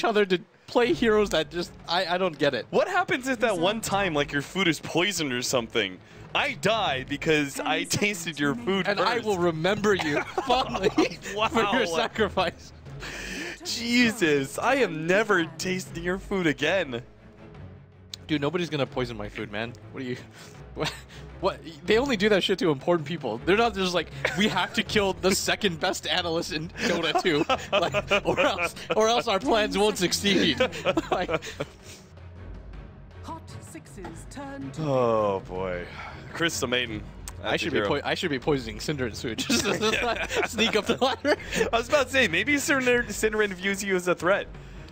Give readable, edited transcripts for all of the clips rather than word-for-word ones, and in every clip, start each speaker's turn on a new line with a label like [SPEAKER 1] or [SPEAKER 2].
[SPEAKER 1] each other to play heroes that just, I don't get it.
[SPEAKER 2] What happens if that one time, like, your food is poisoned or something? I died because I tasted your food
[SPEAKER 1] and
[SPEAKER 2] first.
[SPEAKER 1] I will remember you fondly for your sacrifice.
[SPEAKER 2] Jesus, I am never tasting your food again.
[SPEAKER 1] Dude, nobody's gonna poison my food, man. What are you... What? They only do that shit to important people. They're not just like, we have to kill the second best analyst in Dota 2, like, or else our plans won't succeed. Like,
[SPEAKER 3] Hot sixes turn to
[SPEAKER 2] oh boy, Crystal Maiden.
[SPEAKER 1] I should be poisoning Cinder and Switch just to sneak up the ladder.
[SPEAKER 2] I was about to say maybe Cinder views you as a threat.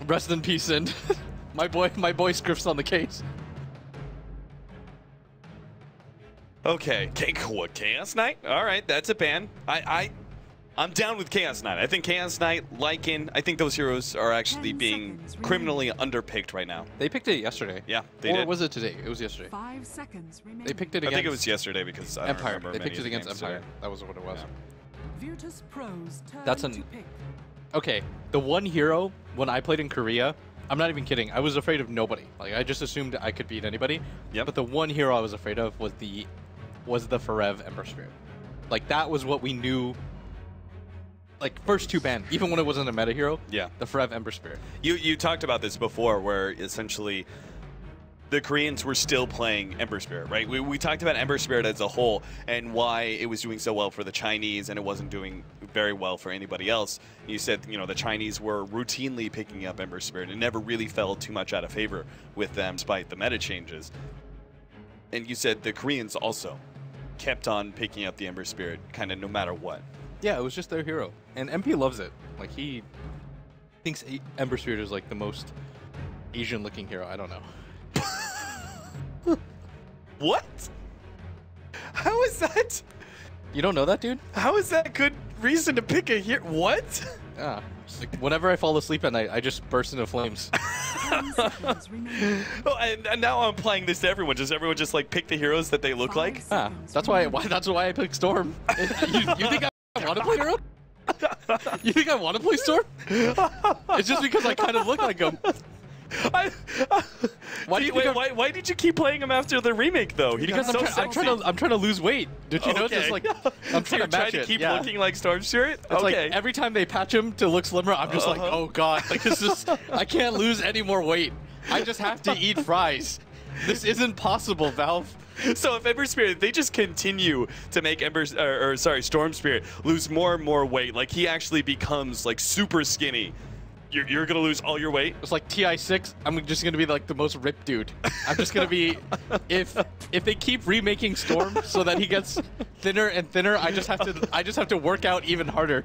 [SPEAKER 1] Rest in peace, and my boy Scriff's on the case.
[SPEAKER 2] Okay, what, Chaos Knight? All right, that's a ban. I'm down with Chaos Knight. I think Chaos Knight, Lycan, I think those heroes are actually being criminally underpicked right now.
[SPEAKER 1] They picked it yesterday.
[SPEAKER 2] Yeah, they did.
[SPEAKER 1] Or was it today? It was yesterday.
[SPEAKER 3] 5 seconds remaining.
[SPEAKER 1] They picked it against...
[SPEAKER 2] I think it was yesterday because I don't
[SPEAKER 1] Empire.
[SPEAKER 2] remember
[SPEAKER 1] They
[SPEAKER 2] many
[SPEAKER 1] picked it
[SPEAKER 2] of the
[SPEAKER 1] against
[SPEAKER 2] games
[SPEAKER 1] Empire.
[SPEAKER 2] today.
[SPEAKER 1] That was what it was.
[SPEAKER 2] Yeah.
[SPEAKER 3] Virtus.Pro's turn
[SPEAKER 1] That's
[SPEAKER 3] to pick.
[SPEAKER 1] Okay, the one hero, when I played in Korea, I'm not even kidding, I was afraid of nobody. Like, I just assumed I could beat anybody.
[SPEAKER 2] Yep.
[SPEAKER 1] But the one hero I was afraid of was the Forev Ember Spirit. Like, that was what we knew. Like, first 2 ban, even when it wasn't a meta hero.
[SPEAKER 2] Yeah.
[SPEAKER 1] The Forev Ember Spirit.
[SPEAKER 2] You talked about this before, where essentially the Koreans were still playing Ember Spirit, right? We talked about Ember Spirit as a whole and why it was doing so well for the Chinese and it wasn't doing very well for anybody else. You said, you know, the Chinese were routinely picking up Ember Spirit and never really fell too much out of favor with them despite the meta changes. And you said the Koreans also kept on picking up the Ember Spirit kind of no matter what.
[SPEAKER 1] Yeah, it was just their hero. And MP loves it. Like, he thinks Ember Spirit is like the most Asian-looking hero. I don't know.
[SPEAKER 2] What? How is that?
[SPEAKER 1] You don't know that, dude?
[SPEAKER 2] How is that good reason to pick a hero? What?
[SPEAKER 1] Yeah. Like, whenever I fall asleep at night, I just burst into flames.
[SPEAKER 3] 10 seconds remaining.
[SPEAKER 2] Oh, and now I'm applying this to everyone. Does everyone just like pick the heroes that they look like?
[SPEAKER 1] Ah, that's why I picked Storm. You think I want to play hero? You think I want to play Storm? It's just because I kind of look like him.
[SPEAKER 2] Why did you keep playing him after the remake though?
[SPEAKER 1] Because I'm trying to lose weight. Did you notice? Like, I'm trying to
[SPEAKER 2] keep looking like Storm Spirit.
[SPEAKER 1] It's like every time they patch him to look slimmer, I'm just like, oh god, like this is, I can't lose any more weight. I just have to eat fries. This isn't possible, Valve.
[SPEAKER 2] So if Ember Spirit, they just continue to make Storm Spirit lose more and more weight, like he actually becomes like super skinny. You're gonna lose all your weight.
[SPEAKER 1] It's like TI6. I'm just gonna be like the most ripped dude. I'm just gonna be, if they keep remaking Storm so that he gets thinner and thinner, I just have to work out even harder.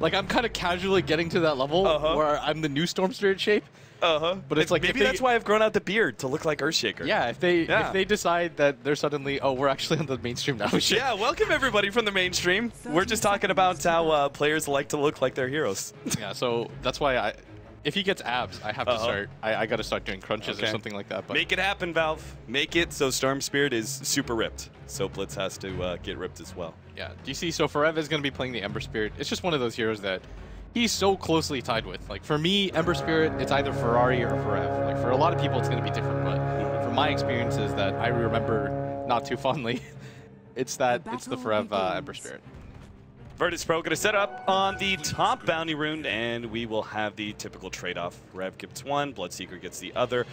[SPEAKER 1] Like, I'm kind of casually getting to that level where I'm the new Storm Spirit shape. But it's like,
[SPEAKER 2] maybe that's why I've grown out the beard to look like Earthshaker.
[SPEAKER 1] Yeah, if they decide that they're suddenly, oh, we're actually on the mainstream now.
[SPEAKER 2] Yeah, welcome everybody from the mainstream. We're just talking about how players like to look like their heroes.
[SPEAKER 1] Yeah, so that's why if he gets abs, I have to start. I got to start doing crunches or something like that. But
[SPEAKER 2] make it happen, Valve. Make it so Storm Spirit is super ripped. So Blitz has to get ripped as well.
[SPEAKER 1] Yeah, do you see? So Forev is going to be playing the Ember Spirit. It's just one of those heroes that he's so closely tied with. Like, for me, Ember Spirit, it's either Ferrari or Forev. Like, for a lot of people, it's going to be different. But from my experiences that I remember not too fondly, it's the Forev Ember Spirit.
[SPEAKER 2] Virtus.Pro going to set up on the top bounty rune, and we will have the typical trade-off. Rev gets one, Bloodseeker gets the other.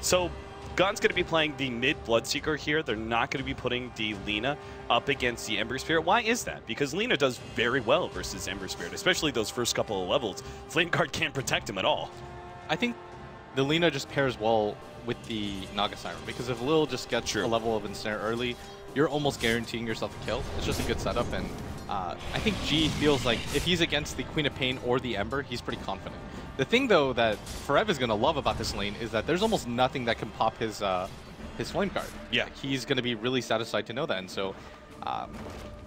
[SPEAKER 2] So Gon's going to be playing the mid Bloodseeker here. They're not going to be putting the Lina up against the Ember Spirit. Why is that? Because Lina does very well versus Ember Spirit, especially those first couple of levels. Flame Guard can't protect him at all.
[SPEAKER 1] I think the Lina just pairs well with the Naga Siren, because if Lil just gets a level of Ensnare early, you're almost guaranteeing yourself a kill. It's just a good setup, and I think G feels like if he's against the Queen of Pain or the Ember, he's pretty confident. The thing, though, that Forev is going to love about this lane is that there's almost nothing that can pop his Flame Guard.
[SPEAKER 2] Yeah.
[SPEAKER 1] Like, he's going to be really satisfied to know that, and so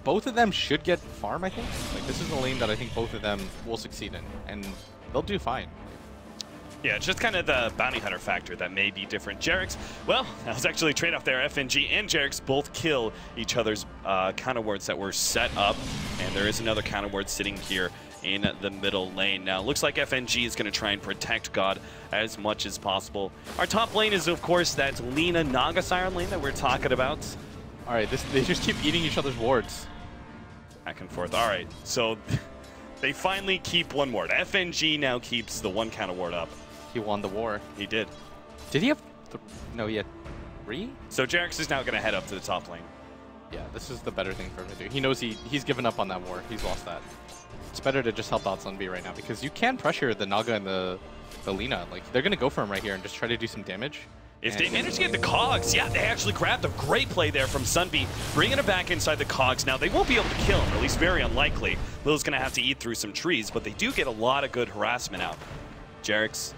[SPEAKER 1] both of them should get farm, I think. Like, this is a lane that I think both of them will succeed in, and they'll do fine.
[SPEAKER 2] Yeah, it's just kind of the bounty hunter factor that may be different. Jerix, well, that was actually a trade-off there. FNG and Jerix both kill each other's counter wards that were set up, and there is another counter ward sitting here in the middle lane. Now, looks like FNG is going to try and protect God as much as possible. Our top lane is, of course, that Lina Naga Siren lane that we're talking about.
[SPEAKER 1] All right, they just keep eating each other's wards.
[SPEAKER 2] Back and forth. All right, so they finally keep one ward. FNG now keeps the one counter ward up.
[SPEAKER 1] He won the war.
[SPEAKER 2] He did.
[SPEAKER 1] Did he have... No, he had 3?
[SPEAKER 2] So Jarex is now going to head up to the top lane.
[SPEAKER 1] Yeah, this is the better thing for him to do. He knows he's given up on that war. He's lost that. It's better to just help out Sunbi right now because you can pressure the Naga and the Lina. Like, they're going to go for him right here and just try to do some damage.
[SPEAKER 2] If they manage to get the cogs, yeah, they actually grabbed a great play there from Sunbi, bringing it back inside the cogs. Now, they won't be able to kill him, or at least very unlikely. Lil's going to have to eat through some trees, but they do get a lot of good harassment out. Jarex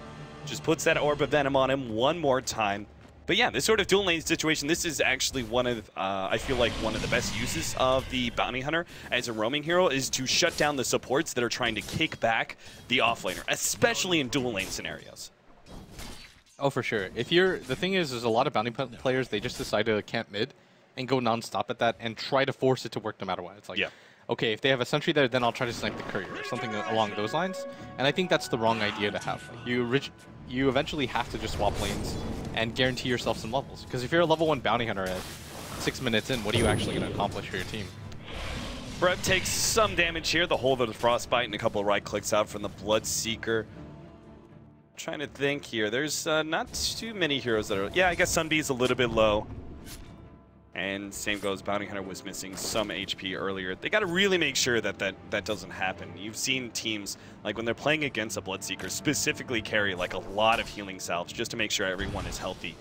[SPEAKER 2] just puts that Orb of Venom on him one more time. But yeah, this sort of dual lane situation, this is actually one of, I feel like one of the best uses of the Bounty Hunter as a roaming hero is to shut down the supports that are trying to kick back the offlaner, especially in dual lane scenarios.
[SPEAKER 1] Oh, for sure. The thing is, there's a lot of bounty players, they just decide to camp mid and go non-stop at that and try to force it to work no matter what. It's like, yeah, okay, if they have a sentry there, then I'll try to snipe the courier or something along those lines. And I think that's the wrong idea to have. Like, you eventually have to just swap lanes and guarantee yourself some levels. Because if you're a level 1 bounty hunter at 6 minutes in, what are you actually going to accomplish for your team?
[SPEAKER 2] Brev takes some damage here, the hold of the Frostbite and a couple of right clicks out from the Bloodseeker. Trying to think here. There's not too many heroes that are... Yeah, I guess Sunbi is a little bit low. And same goes, Bounty Hunter was missing some HP earlier. They got to really make sure that doesn't happen. You've seen teams, like when they're playing against a Bloodseeker, specifically carry like a lot of healing salves just to make sure everyone is healthy.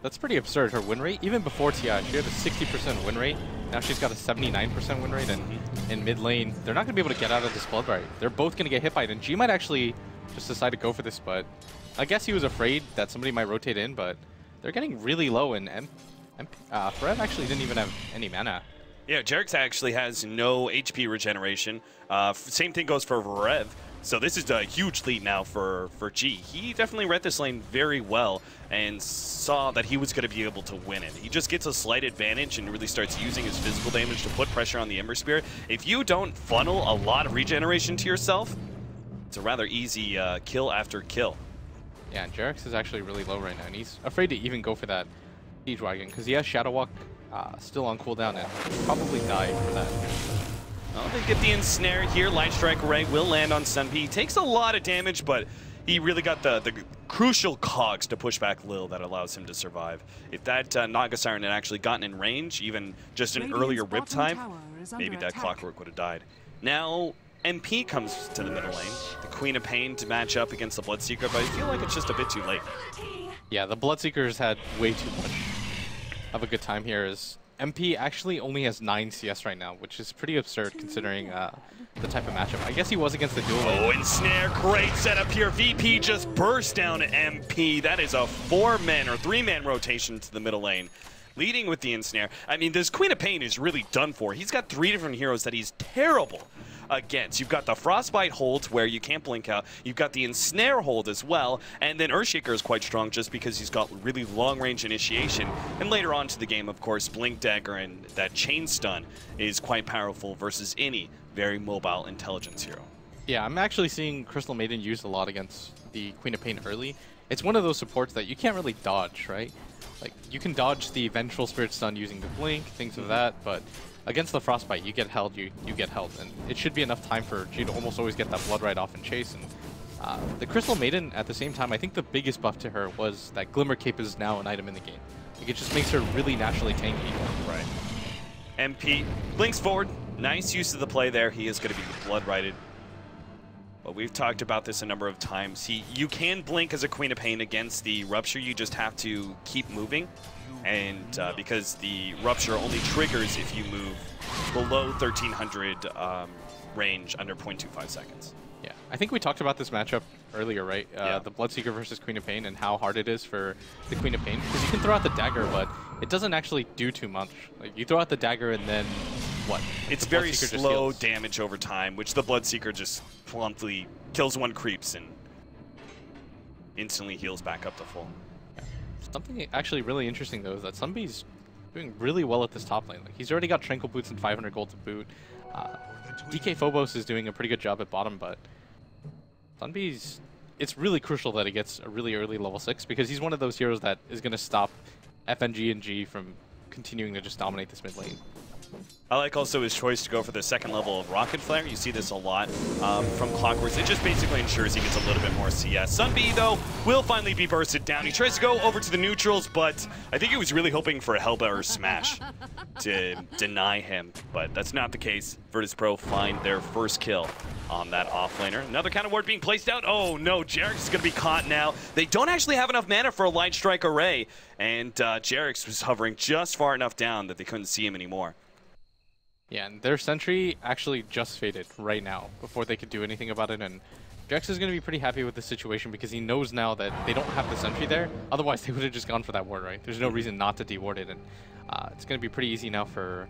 [SPEAKER 1] That's pretty absurd, her win rate. Even before TI, she had a 60% win rate. Now she's got a 79% win rate, and in mid lane, they're not going to be able to get out of this Bloodbite. They're both going to get hit by it, and G might actually just decide to go for this, but I guess he was afraid that somebody might rotate in, but they're getting really low, and Ferev actually didn't even have any mana.
[SPEAKER 2] Yeah, Jarex actually has no HP regeneration. Same thing goes for Ferev. So this is a huge lead now for G. He definitely read this lane very well and saw that he was going to be able to win it. He just gets a slight advantage and really starts using his physical damage to put pressure on the Ember Spirit. If you don't funnel a lot of regeneration to yourself, it's a rather easy kill after kill.
[SPEAKER 1] Yeah, and Jarex is actually really low right now, and he's afraid to even go for that Siege Wagon because he has Shadow Walk still on cooldown and probably die for that.
[SPEAKER 2] Well, they get the ensnare here. Light Strike Array will land on Sunbi. He takes a lot of damage, but he really got the crucial cogs to push back Lil that allows him to survive. If that Naga Siren had actually gotten in range, even just an earlier whip time, maybe that Clockwork would have died. Now, MP comes to the middle lane. The Queen of Pain to match up against the Bloodseeker, but I feel like it's just a bit too late.
[SPEAKER 1] Yeah, the Bloodseeker's had way too much of a good time here. As MP actually only has 9 CS right now, which is pretty absurd considering the type of matchup. I guess he was against the dual lane.
[SPEAKER 2] Oh, ensnare, great setup here. VP just burst down MP. That is a 4-man or 3-man rotation to the middle lane, leading with the ensnare. I mean, this Queen of Pain is really done for. He's got 3 different heroes that he's terrible against. You've got the Frostbite hold where you can't blink out. You've got the ensnare hold as well, and then Earthshaker is quite strong just because he's got really long range initiation. And later on to the game, of course, Blink Dagger and that chain stun is quite powerful versus any very mobile intelligence hero.
[SPEAKER 1] Yeah, I'm actually seeing Crystal Maiden used a lot against the Queen of Pain early. It's one of those supports that you can't really dodge, right? Like, you can dodge the Vengeful Spirit stun using the blink, things of that, but against the Frostbite, you get held, you get held, and it should be enough time for G to almost always get that Blood Rite off and chase. And the Crystal Maiden, at the same time, I think the biggest buff to her was that Glimmer Cape is now an item in the game. Like, it just makes her really naturally tanky.
[SPEAKER 2] Right. MP blinks forward. Nice use of the play there. He is going to be Blood Righted. But we've talked about this a number of times. You can blink as a Queen of Pain against the Rupture. You just have to keep moving. And because the Rupture only triggers if you move below 1300 range under 0.25 seconds.
[SPEAKER 1] Yeah, I think we talked about this matchup earlier, right?
[SPEAKER 2] Yeah.
[SPEAKER 1] The Bloodseeker versus Queen of Pain and how hard it is for the Queen of Pain. Because you can throw out the dagger, but it doesn't actually do too much. Like, you throw out the dagger and then what?
[SPEAKER 2] It's very slow damage over time, which the Bloodseeker just promptly kills one creeps and instantly heals back up to full.
[SPEAKER 1] Yeah. Something actually really interesting, though, is that Sunbi's doing really well at this top lane. Like, he's already got Tranquil Boots and 500 gold to boot. DK Phobos is doing a pretty good job at bottom, but Sunbee's... It's really crucial that he gets a really early level 6 because he's one of those heroes that is going to stop FNG and G from continuing to just dominate this mid lane.
[SPEAKER 2] I like also his choice to go for the second level of Rocket Flare. You see this a lot from Clockworks. It just basically ensures he gets a little bit more CS. Sunbee, though, will finally be bursted down. He tries to go over to the neutrals, but I think he was really hoping for a Hellbearer Smash to deny him, but that's not the case. Virtus.Pro find their first kill on that offlaner. Another counter ward being placed out. Oh no, Jerix is going to be caught now. They don't actually have enough mana for a Light Strike Array, and Jerix was hovering just far enough down that they couldn't see him anymore.
[SPEAKER 1] Yeah, and their sentry actually just faded right now before they could do anything about it, and Jex is going to be pretty happy with the situation because he knows now that they don't have the sentry there. Otherwise, they would have just gone for that ward, right? There's no reason not to deward it, and it's going to be pretty easy now for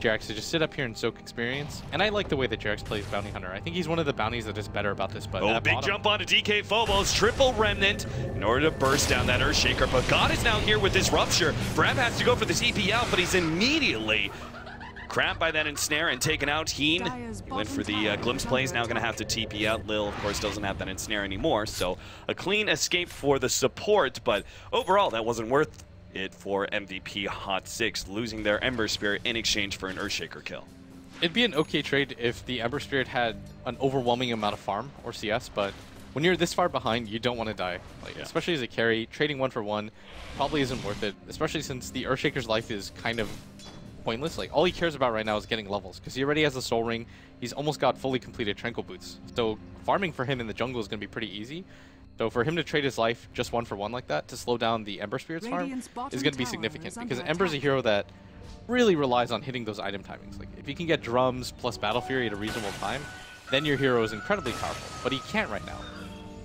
[SPEAKER 1] Jex to just sit up here and soak experience. And I like the way that Jex plays Bounty Hunter. I think he's one of the bounties that is better about this. But
[SPEAKER 2] oh, big jump onto DK Phobos, triple Remnant in order to burst down that Earthshaker. But God is now here with this Rupture. Brab has to go for the TP out, but he's immediately cramped by that ensnare and taken out. Heen, he went for the glimpse play, he's now going to have to TP out. Lil, of course, doesn't have that ensnare anymore, so a clean escape for the support, but overall, that wasn't worth it for MVP Hot 6, losing their Ember Spirit in exchange for an Earthshaker kill.
[SPEAKER 1] It'd be an okay trade if the Ember Spirit had an overwhelming amount of farm or CS, but when you're this far behind, you don't want to die. Like, yeah. Especially as a carry, trading 1 for 1 probably isn't worth it, especially since the Earthshaker's life is kind of pointless. Like, all he cares about right now is getting levels because he already has a Soul Ring. He's almost got fully completed Tranquil Boots. So farming for him in the jungle is going to be pretty easy. So for him to trade his life just 1 for 1 like that to slow down the Ember Spirit's farm is going to be significant because Ember's a hero that really relies on hitting those item timings. Like, if you can get drums plus Battle Fury at a reasonable time, then your hero is incredibly powerful. But he can't right now.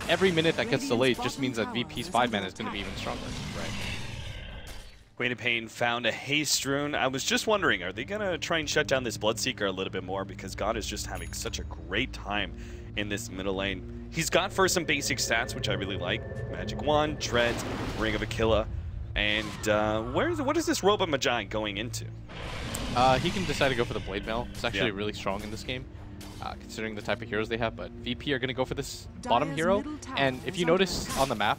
[SPEAKER 1] Every minute that gets delayed just means that VP's 5 mana is going to be even stronger. Right.
[SPEAKER 2] Queen of Pain found a haste rune. I was just wondering, are they going to try and shut down this Bloodseeker a little bit more because God is just having such a great time in this middle lane. He's got first some basic stats, which I really like. Magic Wand, Treads, Ring of Aquila, and what is this Robe of Magi going into?
[SPEAKER 1] He can decide to go for the Blade Mail. It's actually really strong in this game, considering the type of heroes they have, but VP are going to go for this bottom hero, and if you notice on the map,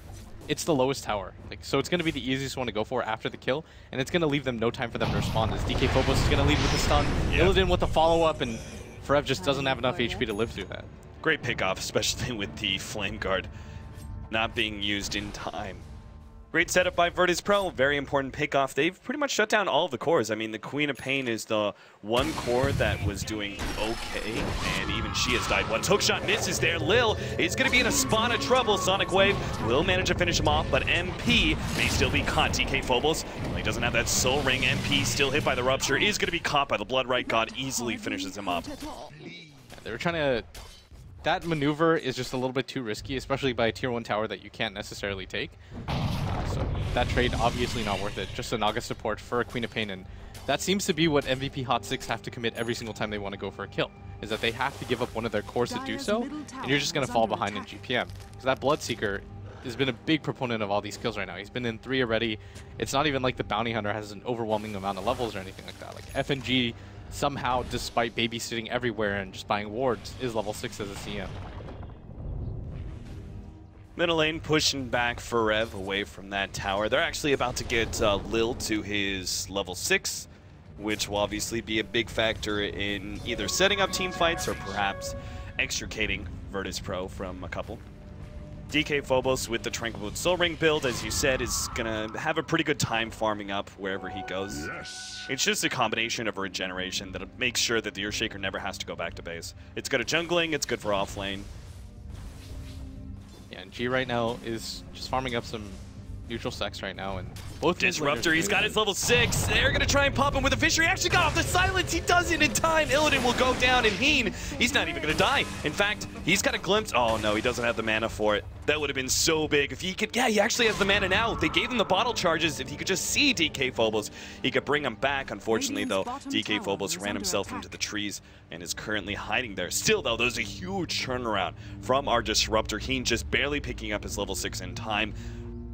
[SPEAKER 1] it's the lowest tower. Like, so it's going to be the easiest one to go for after the kill, and it's going to leave them no time for them to respond, as DK Phobos is going to lead with the stun, Illidan with the follow-up, and Forev just doesn't have enough HP to live through that.
[SPEAKER 2] Great pick-off, especially with the Flame Guard not being used in time. Great setup by Virtus.Pro, very important pick-off. They've pretty much shut down all of the cores. I mean, the Queen of Pain is the one core that was doing okay, and even she has died once. Hookshot misses there. Lil is going to be in a spot of trouble. Sonic Wave will manage to finish him off, but MP may still be caught. DK Phobos, well, he doesn't have that Soul Ring. MP still hit by the Rupture, is going to be caught by the Blood Right. God easily finishes him up.
[SPEAKER 1] Yeah, they were trying to... That maneuver is just a little bit too risky, especially by a tier 1 tower that you can't necessarily take. So that trade, obviously not worth it. Just a Naga support for a Queen of Pain, and that seems to be what MVP Hot 6 have to commit every single time they want to go for a kill, is that they have to give up one of their cores to do so, and you're just going to fall behind in GPM. Because that Bloodseeker has been a big proponent of all these kills right now. He's been in 3 already. It's not even like the Bounty Hunter has an overwhelming amount of levels or anything like that. Like, FNG, somehow, despite babysitting everywhere and just buying wards, is level 6 as a CM.
[SPEAKER 2] Middle lane pushing back Forev away from that tower. They're actually about to get Lil to his level 6, which will obviously be a big factor in either setting up team fights or perhaps extricating Virtus.Pro from a couple. DK Phobos with the Tranquil Boot Soul Ring build, as you said, is going to have a pretty good time farming up wherever he goes. It's just a combination of regeneration that makes sure that the Earthshaker never has to go back to base. It's good at jungling, it's good for offlane.
[SPEAKER 1] Yeah, and G right now is just farming up some neutral sex right now, and both
[SPEAKER 2] Disruptor, he's got his level 6. They're going to try and pop him with a Fisher. He actually got off the silence. He does it in time. Illidan will go down, and Heen, he's not even going to die. In fact, he's got a glimpse. Oh, no, he doesn't have the mana for it. That would have been so big. If he could, yeah, he actually has the mana now. They gave him the bottle charges. If he could just see DK Phobos, he could bring him back. Unfortunately, though, DK Phobos ran himself into the trees and is currently hiding there. Still, though, there's a huge turnaround from our Disruptor. Heen just barely picking up his level 6 in time,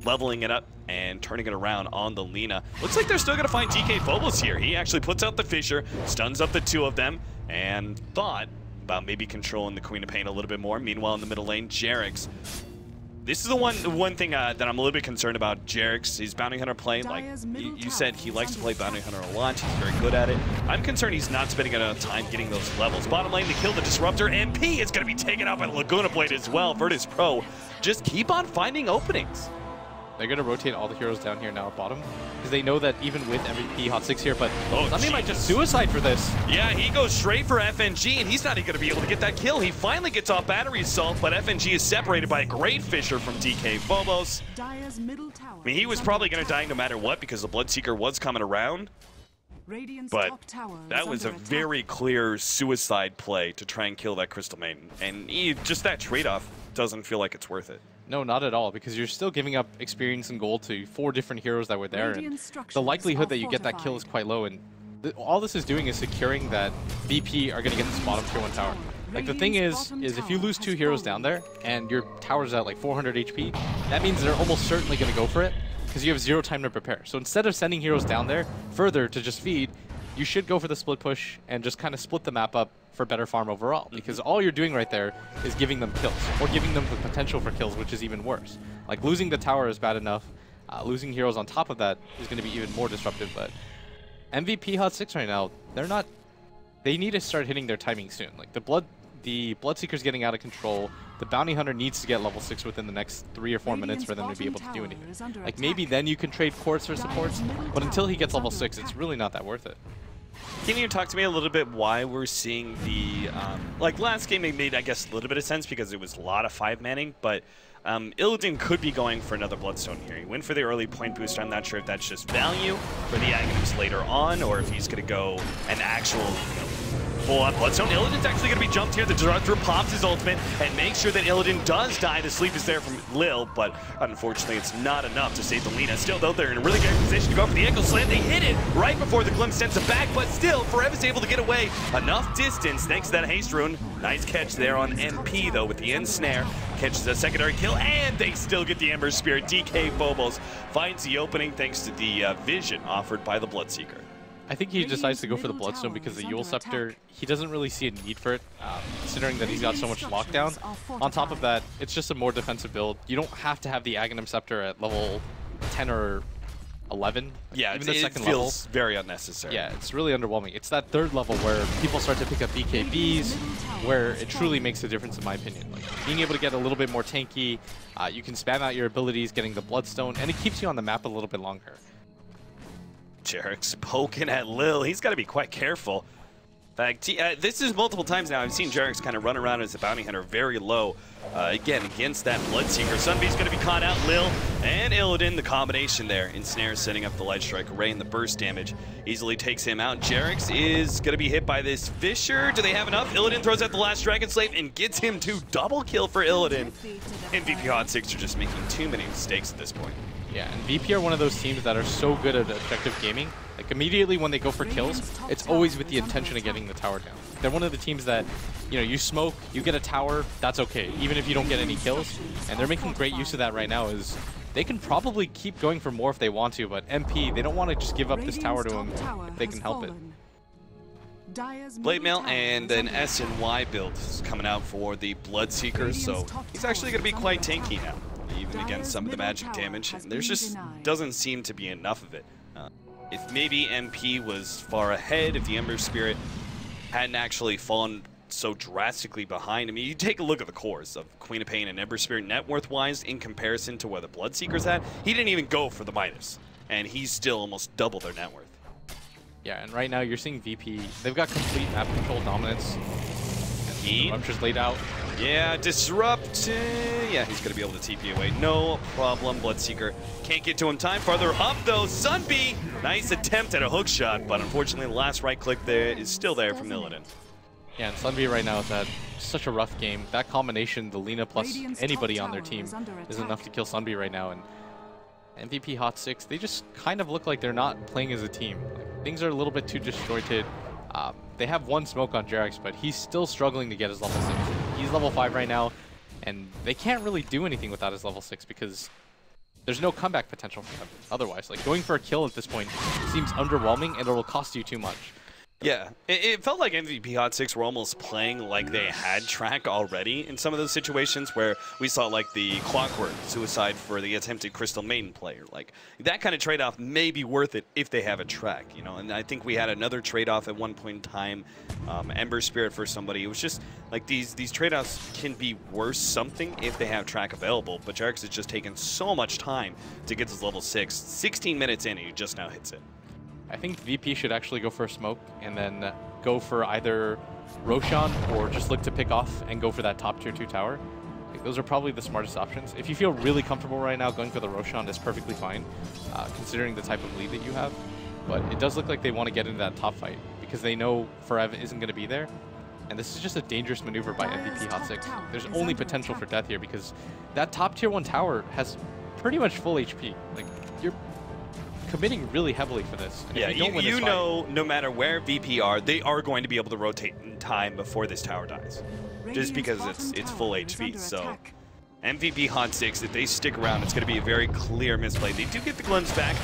[SPEAKER 2] leveling it up and turning it around on the Lina. Looks like they're still going to find DK Phobos here. He actually puts out the Fisher, stuns up the 2 of them, and thought about maybe controlling the Queen of Pain a little bit more. Meanwhile, in the middle lane, Jerix. This is the one thing that I'm a little bit concerned about. Jerix, his Bounty Hunter play, like you said, he likes to play Bounty Hunter a lot. He's very good at it. I'm concerned he's not spending enough time getting those levels. Bottom lane to kill the Disruptor. MP is going to be taken out by the Laguna Blade as well. Virtus.Pro, just keep on finding openings.
[SPEAKER 1] They're going to rotate all the heroes down here now at bottom, because they know that even with MVP Hot 6 here, but Sunby might just suicide for this.
[SPEAKER 2] Yeah, he goes straight for FNG, and he's not even going to be able to get that kill. He finally gets off Battery Assault, but FNG is separated by a great Fissure from DK Phobos.
[SPEAKER 3] Dire's middle tower.
[SPEAKER 2] I mean, he was probably going to die no matter what because the Bloodseeker was coming around, but that was a very clear suicide play to try and kill that Crystal Maiden, and just that trade-off doesn't feel like it's worth it.
[SPEAKER 1] No, not at all, because you're still giving up experience and gold to 4 different heroes that were there, and the likelihood that you get that kill is quite low, and all this is doing is securing that VP are going to get this bottom tier 1 tower. Like, the thing is if you lose 2 heroes down there, and your tower's at like 400 HP, that means they're almost certainly going to go for it, because you have 0 time to prepare. So instead of sending heroes down there further to just feed, you should go for the split push and just kind of split the map up for better farm overall, because all you're doing right there is giving them kills, or giving them the potential for kills, which is even worse. Like, losing the tower is bad enough, losing heroes on top of that is going to be even more disruptive, but MVP Hot 6 right now, they need to start hitting their timing soon. Like, the Bloodseeker's getting out of control, the Bounty Hunter needs to get level 6 within the next 3 or 4 minutes for them to be able to do anything. Like, maybe then you can trade Quartz for supports, but until he gets level 6, it's really not that worth it.
[SPEAKER 2] Can you talk to me a little bit why we're seeing the, like last game it made, I guess, a little bit of sense because it was a lot of 5-manning, but Illidan could be going for another Bloodstone here. He went for the early point boost. I'm not sure if that's just value for the Aghanims later on, or if he's going to go an actual, full-on Bloodstone. Illidan's actually going to be jumped here. The Disruptor pops his ultimate and makes sure that Illidan does die. The sleep is there from Lil, but unfortunately it's not enough to save the Lina. Still, though, they're in a really good position to go for the Echo Slam. They hit it right before the Glimpse sends it back, but still, Forev is able to get away enough distance thanks to that Haste Rune. Nice catch there on MP, though, with the end snare. Catches a secondary kill, and they still get the Ember Spirit. DK Phobos finds the opening thanks to the vision offered by the Bloodseeker.
[SPEAKER 1] I think he decides to go for the Bloodstone because the Eul Scepter, he doesn't really see a need for it, considering that he's got so much lockdown. On top of that, it's just a more defensive build. You don't have to have the Aghanim Scepter at level 10 or 11.
[SPEAKER 2] Yeah,
[SPEAKER 1] even the second
[SPEAKER 2] feels
[SPEAKER 1] level.
[SPEAKER 2] Very unnecessary.
[SPEAKER 1] Yeah, it's really underwhelming. It's that 3rd level where people start to pick up BKBs, where it truly makes a difference in my opinion. Like, being able to get a little bit more tanky, you can spam out your abilities, getting the Bloodstone, and it keeps you on the map a little bit longer.
[SPEAKER 2] Jerix poking at Lil. He's got to be quite careful. In fact, this is multiple times now. I've seen Jerix kind of run around as a Bounty Hunter very low. Again, against that Bloodseeker. Sunbeam's going to be caught out. Lil and Illidan, the combination there. Ensnare setting up the Light Strike Array and the burst damage. Easily takes him out. Jerix is going to be hit by this Fissure. Do they have enough? Illidan throws out the last Dragon Slave and gets him to double kill for Illidan. And VP Hot 6 are just making too many mistakes at this point.
[SPEAKER 1] Yeah, and VP are one of those teams that are so good at objective gaming. Like, immediately when they go for kills, it's always with the intention of getting the tower down. They're one of the teams that, you know, you smoke, you get a tower, that's okay, even if you don't get any kills. And they're making great use of that right now. Is they can probably keep going for more if they want to, but MP, they don't want to just give up this tower to him if they can help it.
[SPEAKER 2] Blade Mail and an S and Y build is coming out for the Bloodseekers, so he's actually going to be quite tanky now, even against some of the magic damage. And there's just doesn't seem to be enough of it. If maybe MP was far ahead, if the Ember Spirit hadn't actually fallen so drastically behind. I mean, you take a look at the cores of Queen of Pain and Ember Spirit net worth-wise in comparison to where the Bloodseeker's at. He didn't even go for the minus, and he's still almost double their net worth.
[SPEAKER 1] Yeah, and right now you're seeing VP, they've got complete map control dominance. Rupture's laid out.
[SPEAKER 2] Yeah, Disrupt. Yeah, he's going to be able to TP away. No problem. Bloodseeker can't get to him time. Farther up, though, Sunby. Nice attempt at a hook shot, but unfortunately the last right click there is still there from Illidan.
[SPEAKER 1] Yeah, and Sunby right now is at such a rough game. That combination, the Lina plus anybody on their team, is enough to kill Sunby right now. And MVP Hot 6, they just kind of look like they're not playing as a team. Like, things are a little bit too disjointed. They have one smoke on Jerix, but he's still struggling to get his level 6. He's level 5 right now, and they can't really do anything without his level 6 because there's no comeback potential for them otherwise. Like, going for a kill at this point seems underwhelming, and it'll cost you too much.
[SPEAKER 2] Yeah, it felt like MVP Hot 6 were almost playing like they had track already in some of those situations where we saw like the Clockwork suicide for the attempted Crystal Maiden player. Like that kind of trade-off may be worth it if they have a track, you know. And I think we had another trade-off at one point in time, Ember Spirit for somebody. It was just like these trade-offs can be worth something if they have track available. But Jarix has just taken so much time to get to level 6. 16 minutes in, and he just now hits it.
[SPEAKER 1] I think VP should actually go for a smoke and then go for either Roshan or just look to pick off and go for that top tier 2 tower. Like, those are probably the smartest options. If you feel really comfortable right now, going for the Roshan is perfectly fine, considering the type of lead that you have. But it does look like they want to get into that top fight because they know Forev isn't going to be there. And this is just a dangerous maneuver by MVP Hot 6. There's only potential for death here because that top tier 1 tower has pretty much full HP. Like, you're committing really heavily for this. And
[SPEAKER 2] yeah,
[SPEAKER 1] you
[SPEAKER 2] know, no matter where VP are, they are going to be able to rotate in time before this tower dies, just because it's full HP. So MVP Hot 6, if they stick around, it's going to be a very clear misplay. They do get the glimpse back,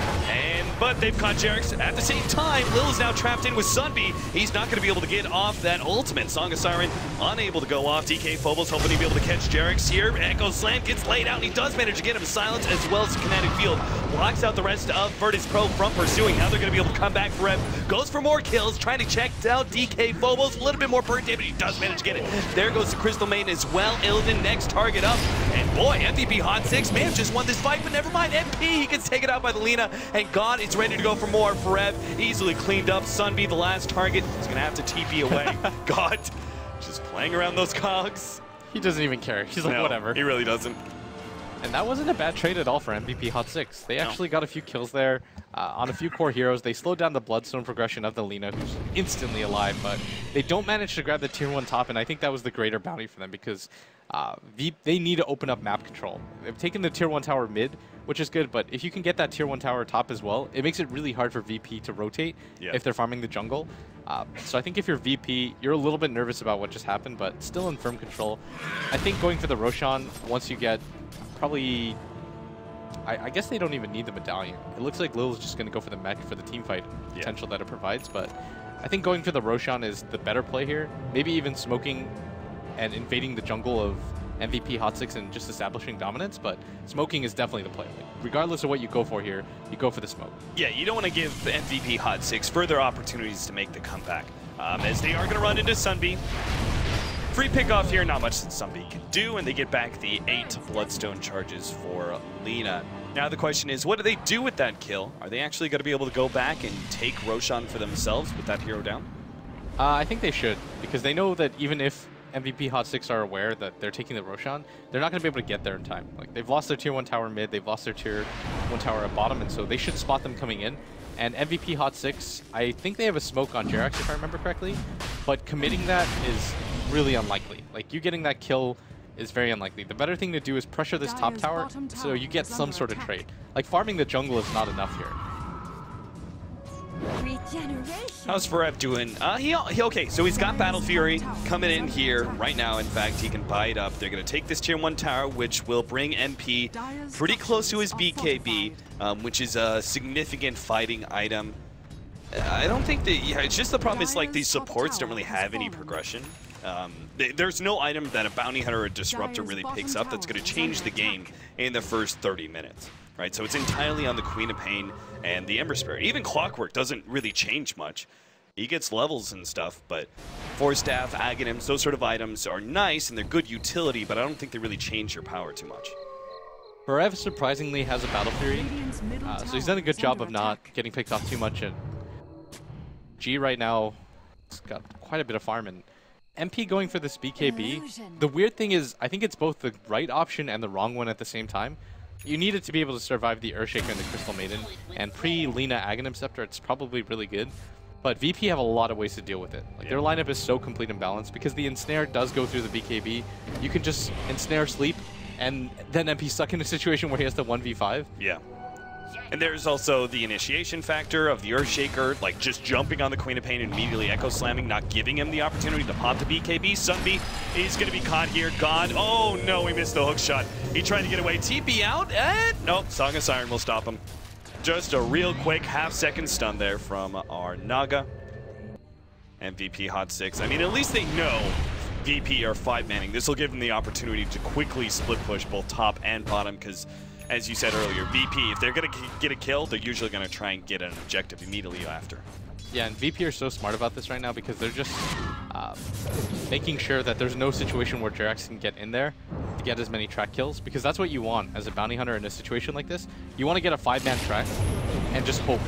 [SPEAKER 2] but they've caught Jarix. At the same time, Lil is now trapped in with Sunby. He's not going to be able to get off that ultimate. Song of Siren unable to go off. DK Phobos hoping to be able to catch Jarix here. Echo Slam gets laid out, and he does manage to get him silence as well as Kinetic Field. Blocks out the rest of Virtus.Pro from pursuing. Now they're going to be able to come back for Rev. Goes for more kills, trying to check down DK Phobos. A little bit more burnt damage, but he does manage to get it. There goes the Crystal Maiden as well. Illidan next target up. And boy, MVP Hot 6 may have just won this fight, but never mind. MP, he gets taken out by the Lina, and God is ready to go for more. Forev easily cleaned up. Sunby, the last target, is going to have to TP away. God, just playing around those cogs.
[SPEAKER 1] He doesn't even care. He's like,
[SPEAKER 2] no,
[SPEAKER 1] whatever.
[SPEAKER 2] He really doesn't.
[SPEAKER 1] And that wasn't a bad trade at all for MVP Hot 6. They actually got a few kills there on a few core heroes. They slowed down the Bloodstone progression of the Lina, who's instantly alive, but they don't manage to grab the tier 1 top, and I think that was the greater bounty for them because they need to open up map control. They've taken the tier 1 tower mid, which is good, but if you can get that tier 1 tower top as well, it makes it really hard for VP to rotate if they're farming the jungle. So I think if you're VP, you're a little bit nervous about what just happened, but still in firm control. I think going for the Roshan, once you get probably, I guess they don't even need the medallion. It looks like Lil's just going to go for the mech for the team fight potential that it provides, but I think going for the Roshan is the better play here. Maybe even smoking and invading the jungle of MVP Hot 6 and just establishing dominance, but smoking is definitely the play. Like, regardless of what you go for here, you go for the smoke.
[SPEAKER 2] Yeah, you don't want to give MVP Hot 6 further opportunities to make the comeback, as they are going to run into Sunby. Free pickoff here, not much that Sunby can do, and they get back the 8 Bloodstone charges for Lina. Now the question is, what do they do with that kill? Are they actually going to be able to go back and take Roshan for themselves with that hero down?
[SPEAKER 1] I think they should, because they know that even if MVP Hot 6 are aware that they're taking the Roshan, they're not going to be able to get there in time. Like, they've lost their tier 1 tower mid, they've lost their tier 1 tower at bottom, and so they should spot them coming in. And MVP Hot 6, I think they have a smoke on Jarix, if I remember correctly, but committing that is really unlikely. Like, you getting that kill is very unlikely. The better thing to do is pressure this top tower so you get some sort of trade. Like, farming the jungle is not enough here.
[SPEAKER 2] How's Forev doing? Okay, so he's got Battle Fury coming in here right now. In fact, he can buy it up. They're going to take this tier 1 tower, which will bring MP pretty close to his BKB, which is a significant fighting item. I don't think that, it's just the problem is like these supports don't really have any progression. There's no item that a bounty hunter or a disruptor really picks up that's going to change the game in the first 30 minutes. Right, so it's entirely on the Queen of Pain and the Ember Spirit. Even Clockwork doesn't really change much. He gets levels and stuff, but Force Staff, Aghanims, those sort of items are nice and they're good utility, but I don't think they really change your power too much.
[SPEAKER 1] Forev surprisingly has a Battle Fury, so he's done a good job of not getting picked off too much. And G right now has got quite a bit of farm, and MP going for this BKB. The weird thing is, I think it's both the right option and the wrong one at the same time. You need it to be able to survive the Earthshaker and the Crystal Maiden, and pre-Lina Aghanim Scepter, it's probably really good. But VP have a lot of ways to deal with it. Like, their lineup is so complete and balanced, because the Ensnare does go through the BKB. You can just Ensnare sleep, and then MP's stuck in a situation where he has to 1v5.
[SPEAKER 2] Yeah. And there's also the initiation factor of the Earthshaker, like just jumping on the Queen of Pain and immediately Echo Slamming, not giving him the opportunity to pop the BKB. Sunby is going to be caught here. God, oh no, he missed the hook shot. He tried to get away. TP out, and nope, Song of Siren will stop him. Just a real quick half-second stun there from our Naga. MVP Hot 6. I mean, at least they know VP are 5-manning. This will give them the opportunity to quickly split push both top and bottom because, as you said earlier, VP, if they're going to get a kill, they're usually going to try and get an objective immediately after.
[SPEAKER 1] Yeah, and VP are so smart about this right now because they're just making sure that there's no situation where Jerax can get in there to get as many track kills, because that's what you want as a bounty hunter in a situation like this. You want to get a 5-man track and just hope.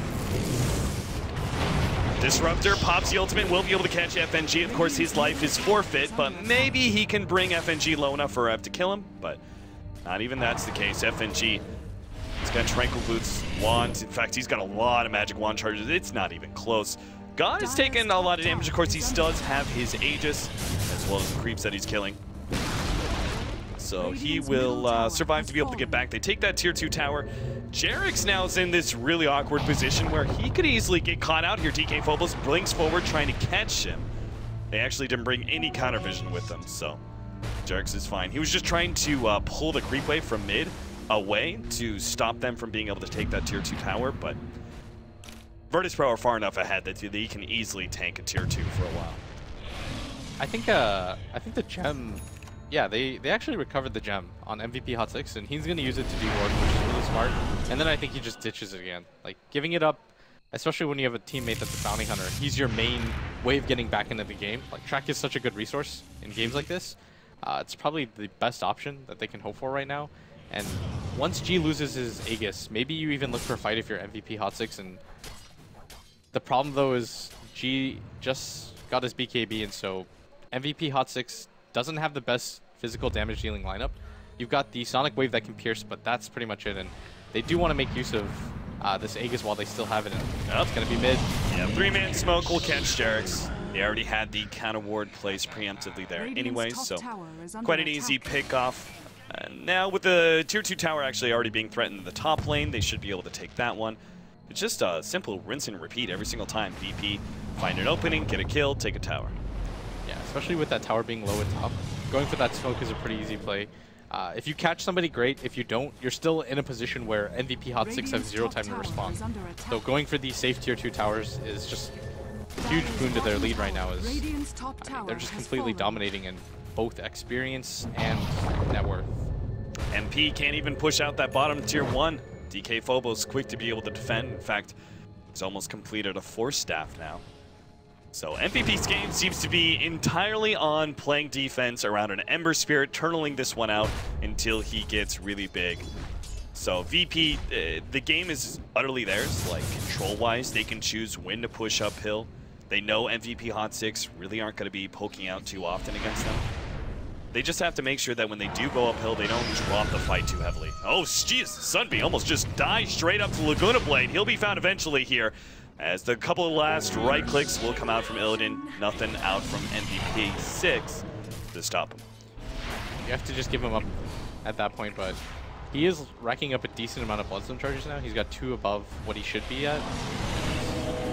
[SPEAKER 2] Disruptor pops the ultimate, will be able to catch FNG. Of course, his life is forfeit, but maybe he can bring FNG low enough for Rev to kill him, but not even that's the case. FNG, he's got Tranquil Boots, Wands. In fact, he's got a lot of magic wand charges. It's not even close. God has taken a lot of damage. Of course, he does have his Aegis, as well as the creeps that he's killing. So he will survive to be able to get back. They take that tier 2 tower. Jerax now is in this really awkward position where he could easily get caught out here. DK Phobos blinks forward trying to catch him. They actually didn't bring any counter vision with them, so Jerax is fine. He was just trying to pull the creep wave from mid away to stop them from being able to take that tier 2 tower, but Virtus.Pro are far enough ahead that they can easily tank a tier 2 for a while.
[SPEAKER 1] I think the gem, yeah, they actually recovered the gem on MVP Hot 6, and he's going to use it to do work, which is really smart. And then I think he just ditches it again. Like, giving it up, especially when you have a teammate that's a bounty hunter, he's your main way of getting back into the game. Like, track is such a good resource in games like this. It's probably the best option that they can hope for right now. And once G loses his Aegis, maybe you even look for a fight if you're MVP Hot 6. And the problem, though, is G just got his BKB, and so MVP Hot 6 doesn't have the best physical damage dealing lineup. You've got the Sonic Wave that can pierce, but that's pretty much it. And they do want to make use of this Aegis while they still have it. And it's going to be mid.
[SPEAKER 2] Yeah, 3-man smoke will catch Jerax. They already had the counter ward placed preemptively there anyway, so quite an easy pick off. Now with the tier 2 tower actually already being threatened in the top lane, they should be able to take that one. It's just a simple rinse and repeat every single time. VP, find an opening, get a kill, take a tower.
[SPEAKER 1] Yeah, especially with that tower being low at top. Going for that smoke is a pretty easy play. If you catch somebody, great. If you don't, you're still in a position where MVP Hot 6 have 0 time to respond. So going for these safe tier 2 towers is just a huge boon to their lead right now. They're just completely dominating in both experience and net worth.
[SPEAKER 2] MP can't even push out that bottom tier 1. DK Phobos quick to be able to defend. In fact, he's almost completed a Force Staff now. So MVP's game seems to be entirely on playing defense around an Ember Spirit, turtling this one out until he gets really big. So VP, the game is utterly theirs. Like, control-wise, they can choose when to push uphill. They know MVP Hot 6 really aren't going to be poking out too often against them. They just have to make sure that when they do go uphill, they don't drop the fight too heavily. Oh, jeez, Sunbeam almost just died straight up to Laguna Blade. He'll be found eventually here, as the couple of last right clicks will come out from Illidan. Nothing out from MVP 6 to stop him.
[SPEAKER 1] You have to just give him up at that point, but he is racking up a decent amount of Bloodstone charges now. He's got 2 above what he should be at.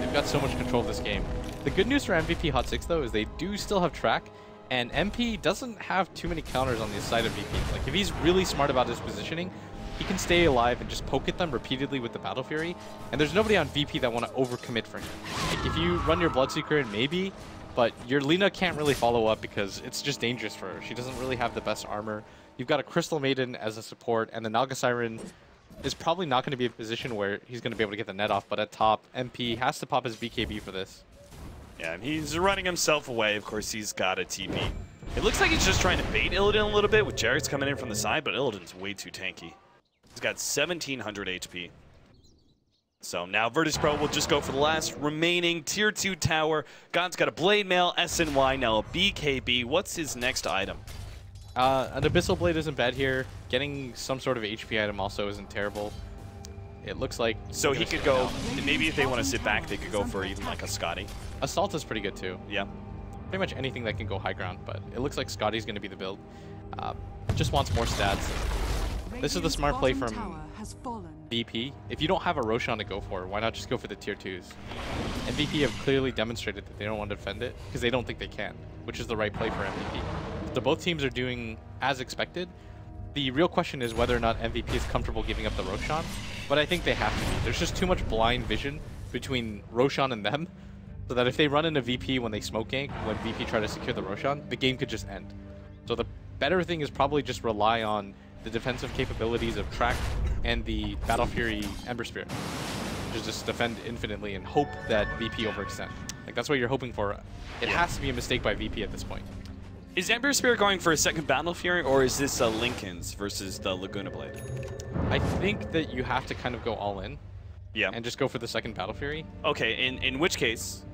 [SPEAKER 1] They've got so much control of this game. The good news for MVP Hot 6, though, is they do still have track, and MP doesn't have too many counters on the side of VP. Like, if he's really smart about his positioning, he can stay alive and just poke at them repeatedly with the Battle Fury, and there's nobody on VP that want to overcommit for him. Like, if you run your Bloodseeker, maybe, but your Lina can't really follow up because it's just dangerous for her. She doesn't really have the best armor. You've got a Crystal Maiden as a support, and the Naga Siren is probably not going to be a position where he's going to be able to get the net off, but at top, MP has to pop his BKB for this.
[SPEAKER 2] Yeah, and he's running himself away. Of course, he's got a TP. It looks like he's just trying to bait Illidan a little bit with Jerax coming in from the side, but Illidan's way too tanky. He's got 1700 HP. So now Virtus.Pro will just go for the last remaining tier 2 tower. God's got a Blade Mail, SNY, now a BKB. What's his next item?
[SPEAKER 1] An Abyssal Blade isn't bad here. Getting some sort of HP item also isn't terrible. It looks like...
[SPEAKER 2] So he could go, maybe if they want to sit back, they could go for even like a Scotty.
[SPEAKER 1] Assault is pretty good too.
[SPEAKER 2] Yeah.
[SPEAKER 1] Pretty much anything that can go high ground, but it looks like Scotty's going to be the build. Just wants more stats. This is the smart play from VP. If you don't have a Roshan to go for, why not just go for the tier 2s? And VP have clearly demonstrated that they don't want to defend it because they don't think they can, which is the right play for MVP. So both teams are doing as expected. The real question is whether or not MVP is comfortable giving up the Roshan, but I think they have to be. There's just too much blind vision between Roshan and them so that if they run into VP when they smoke gank, when VP try to secure the Roshan, the game could just end. So the better thing is probably just rely on the defensive capabilities of Track and the Battle Fury Ember Spirit. Just defend infinitely and hope that VP overextend. Like that's what you're hoping for. It has to be a mistake by VP at this point.
[SPEAKER 2] Is Ember Spirit going for a second Battle Fury, or is this Linken's versus the Laguna Blade?
[SPEAKER 1] I think that you have to kind of go all in.
[SPEAKER 2] Yeah.
[SPEAKER 1] And just go for the second Battle Fury.
[SPEAKER 2] Okay, in which case,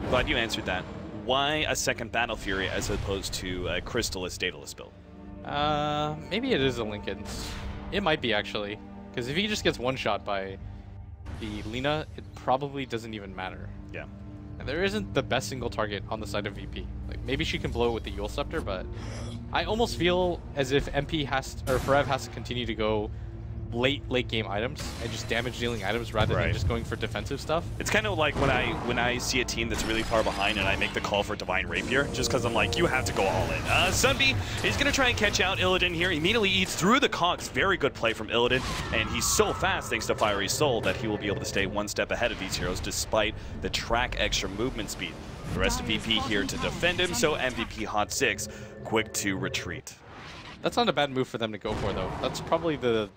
[SPEAKER 2] glad you answered that. Why a second Battle Fury as opposed to a Crystallis Daedalus build?
[SPEAKER 1] Maybe it is a Linken's. It might be actually, because if he just gets one shot by the Lina, it probably doesn't even matter.
[SPEAKER 2] Yeah.
[SPEAKER 1] And there isn't the best single target on the side of VP. Like maybe she can blow it with the Yule Scepter, but I almost feel as if MP has to, or Forev has to continue to go late game items and just damage dealing items rather than just going for defensive stuff.
[SPEAKER 2] It's kind of like when I see a team that's really far behind and I make the call for Divine Rapier, just because I'm like, you have to go all in. Sunby is going to try and catch out Illidan here. He immediately eats through the cogs. Very good play from Illidan, and he's so fast thanks to Fiery Soul that he will be able to stay one step ahead of these heroes despite the Track extra movement speed. The rest of VP here to defend him, so MVP Hot 6 quick to retreat.
[SPEAKER 1] That's not a bad move for them to go for though. That's probably the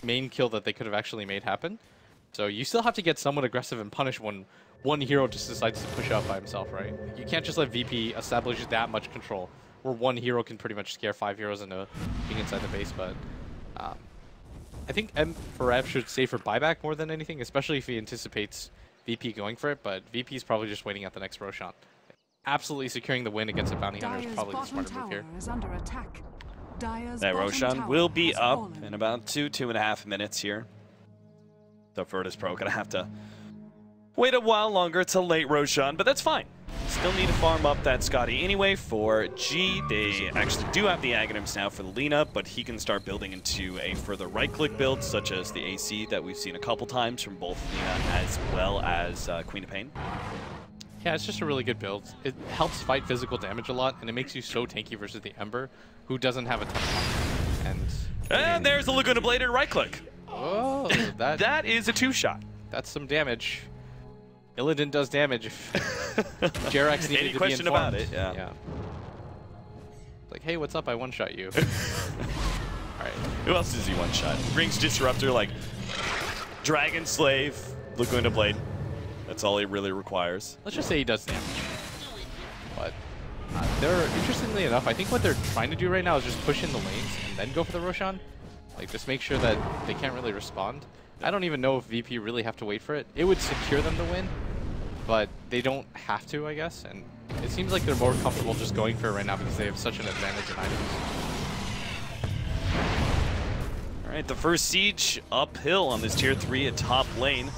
[SPEAKER 1] main kill that they could have actually made happen. So you still have to get somewhat aggressive and punish when one hero just decides to push out by himself, right? You can't just let VP establish that much control where one hero can pretty much scare 5 heroes into being inside the base, but I think Forev should stay for buyback more than anything, especially if he anticipates VP going for it, but VP is probably just waiting at the next Roshan. Absolutely securing the win against a bounty hunter is probably the smarter move here.
[SPEAKER 3] Is under attack.
[SPEAKER 2] That Roshan will be up in about 2.5 minutes here. So Virtus.Pro gonna have to wait a while longer till late Roshan, but that's fine. Still need to farm up that Scotty anyway for G. They actually do have the Aghanims now for the Lina, but he can start building into a further right-click build, such as the AC that we've seen a couple times from both Lina as well as Queen of Pain.
[SPEAKER 1] Yeah, it's just a really good build. It helps fight physical damage a lot, and it makes you so tanky versus the Ember, who doesn't have a ton of money.
[SPEAKER 2] And there's the Laguna Blade and right-click.
[SPEAKER 1] Oh,
[SPEAKER 2] that is a 2-shot.
[SPEAKER 1] That's some damage. Illidan does damage if Jerax needed
[SPEAKER 2] Any
[SPEAKER 1] to
[SPEAKER 2] question
[SPEAKER 1] be informed.
[SPEAKER 2] about it, yeah.
[SPEAKER 1] Like, hey, what's up? I one-shot you. Alright.
[SPEAKER 2] Who else does he one-shot? Brings Disruptor like Dragon Slave, Laguna Blade. That's all he really requires.
[SPEAKER 1] Let's just say he does damage. But interestingly enough, I think what they're trying to do right now is just push in the lanes and then go for the Roshan. Like, just make sure that they can't really respond. I don't even know if VP really have to wait for it. It would secure them to win, but they don't have to, I guess. And it seems like they're more comfortable just going for it right now because they have such an advantage in items.
[SPEAKER 2] All right, the first siege uphill on this tier 3 at top lane.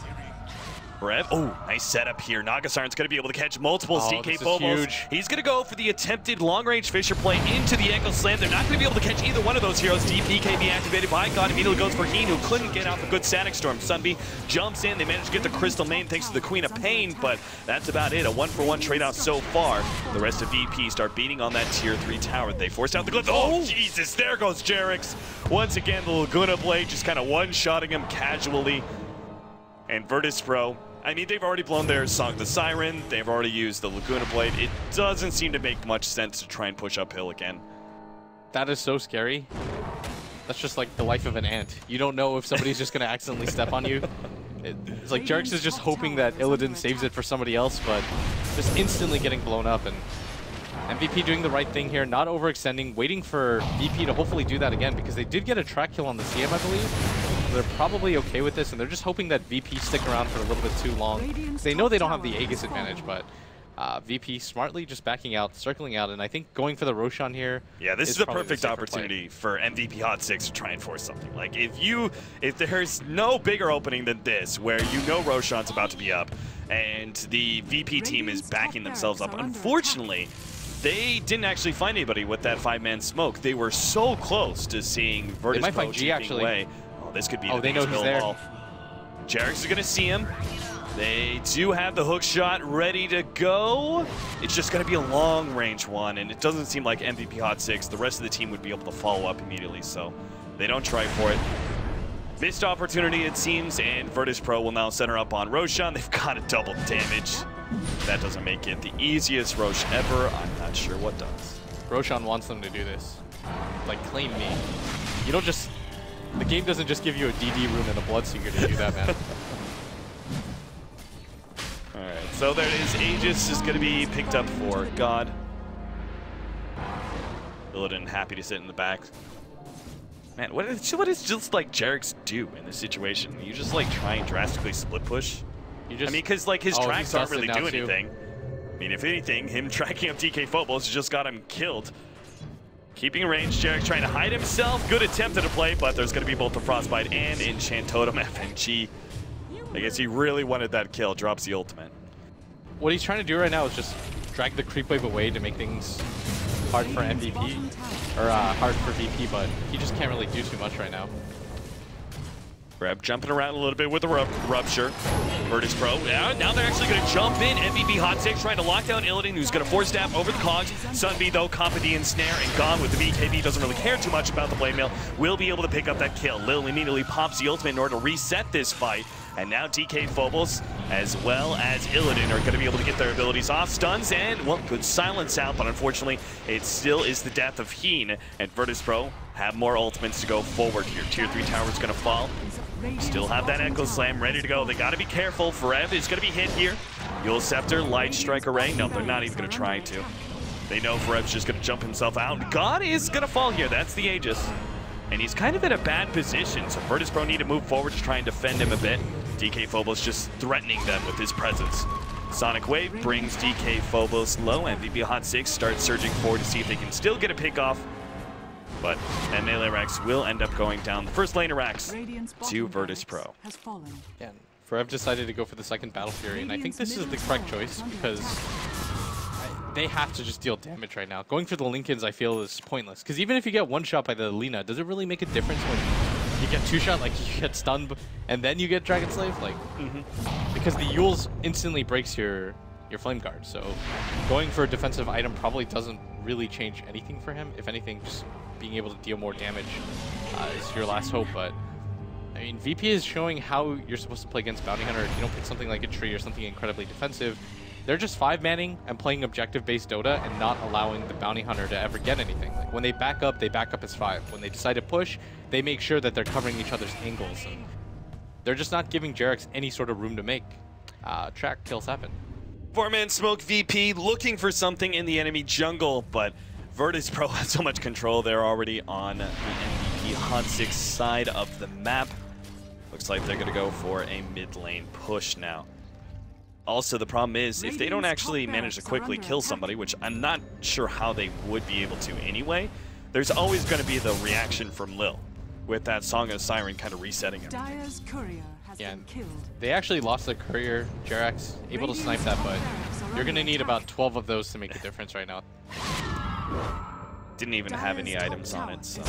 [SPEAKER 2] Rev. Oh, nice setup here. Nagasiren's going to be able to catch multiple CK Phobos. He's going to go for the attempted long-range Fisher play into the ankle slam. They're not going to be able to catch either one of those heroes. DPKB activated by God. Immediately goes for Heen, who couldn't get off a good Static Storm. Sunby jumps in. They managed to get the Crystal Main thanks to the Queen of Pain, but that's about it. A 1-for-1 trade-off so far. The rest of VP start beating on that tier 3 tower. They forced out the Glyph. Oh, Jesus. There goes Jerax. Once again, the Laguna Blade just kind of one-shotting him casually. And Virtus.Pro, I mean, they've already blown their Song of the Siren. They've already used the Laguna Blade. It doesn't seem to make much sense to try and push uphill again.
[SPEAKER 1] That is so scary. That's just like the life of an ant. You don't know if somebody's just going to accidentally step on you. It's like Jerax is just hoping that Illidan saves it for somebody else, but just instantly getting blown up. And MVP doing the right thing here, not overextending, waiting for VP to hopefully do that again, because they did get a track kill on the CM, I believe. They're probably okay with this, and they're just hoping that VP stick around for a little bit too long. They know they don't have the Aegis advantage, but VP smartly just backing out, circling out, and I think going for the Roshan here.
[SPEAKER 2] Yeah, this is the perfect opportunity for MVP Hot 6 to try and force something. Like, if there's no bigger opening than this, where you know Roshan's about to be up, and the VP team is backing themselves up, unfortunately, they didn't actually find anybody with that 5-man smoke. They were so close to seeing Virtus.Pro taking away. Oh, this could be the
[SPEAKER 1] they know he's there.
[SPEAKER 2] Jerax is going to see him. They do have the hook shot ready to go. It's just going to be a long-range one, and it doesn't seem like MVP Hot 6. The rest of the team would be able to follow up immediately, so they don't try for it. Missed opportunity, it seems, and Virtus.Pro will now center up on Roshan. They've got a double damage. That doesn't make it the easiest Roche ever. I'm not sure what does.
[SPEAKER 1] Roshan wants them to do this. Like, claim me. You don't just... The game doesn't just give you a DD rune and a Bloodseeker to do that, man.
[SPEAKER 2] Alright, so there it is. Aegis is going to be picked up for God. Illidan happy to sit in the back. Man, what is just like Jarek's do in this situation? You just like try and drastically split push?
[SPEAKER 1] You just,
[SPEAKER 2] I mean, because like his tracks aren't really doing
[SPEAKER 1] too.
[SPEAKER 2] anything. I mean, if anything, him tracking up DK Phobos just got him killed. Keeping range, Jarek trying to hide himself. Good attempt at a play, but there's going to be both the Frostbite and Enchant Totem. FNG, I guess he really wanted that kill. Drops the ultimate.
[SPEAKER 1] What he's trying to do right now is just drag the creep wave away to make things hard for MVP, or hard for VP, but he just can't really do too much right now.
[SPEAKER 2] Reb jumping around a little bit with the rupture. Virtus.Pro. Yeah, now they're actually going to jump in. MVP Hot 6 trying to lock down Illidan, who's going to force stab over the cogs. Sunby, though, Company Snare and gone with the BKB. Doesn't really care too much about the blade mail. Will be able to pick up that kill. Lil immediately pops the ultimate in order to reset this fight. And now DK Phobos, as well as Illidan, are going to be able to get their abilities off. Stuns and, well, good silence out, but unfortunately, it still is the death of Heen. And Virtus.Pro have more ultimates to go forward here. Tier 3 tower's going to fall. Still have that Echo Slam ready to go. They got to be careful. Forev is going to be hit here. Yule Scepter, Light Strike Array. No, they're not even going to try to. They know Forev's just going to jump himself out. God is going to fall here. That's the Aegis. And he's kind of in a bad position, so Virtus.Pro need to move forward to try and defend him a bit. DK Phobos just threatening them with his presence. Sonic Wave brings DK Phobos low. MVP Hot 6 starts surging forward to see if they can still get a pick off. But that melee Rax will end up going down. The first laner Rax to Virtus.Pro.
[SPEAKER 1] Yeah, Forev decided to go for the second Battle Fury, and I think this is the correct choice because they have to just deal damage right now. Going for the Lincolns, I feel, is pointless. Because even if you get one shot by the Lina, does it really make a difference when you get two shot? Like, you get stunned and then you get Dragon Slave? Like, because the Yules instantly breaks your Flame Guard. So going for a defensive item probably doesn't really change anything for him. If anything, just being able to deal more damage is your last hope. But I mean, VP is showing how you're supposed to play against Bounty Hunter if you don't pick something like a tree or something incredibly defensive. They're just 5-manning and playing objective-based Dota and not allowing the Bounty Hunter to ever get anything. Like, when they back up as 5. When they decide to push, they make sure that they're covering each other's angles. And they're just not giving Jarex any sort of room to make track kills happen.
[SPEAKER 2] 4-man smoke VP looking for something in the enemy jungle, but Virtus.Pro has so much control. They're already on the MVP Hot 6 side of the map. Looks like they're going to go for a mid lane push now. Also, the problem is, if they don't actually manage to quickly kill somebody, which I'm not sure how they would be able to anyway, there's always going to be the reaction from Lil, with that Song of Siren kind of resetting him.
[SPEAKER 3] Dire's courier has been killed.
[SPEAKER 1] They actually lost the courier, Jarex, able to snipe that, but you're going to need about 12 of those to make a difference right now.
[SPEAKER 2] Didn't even have any items on it, so...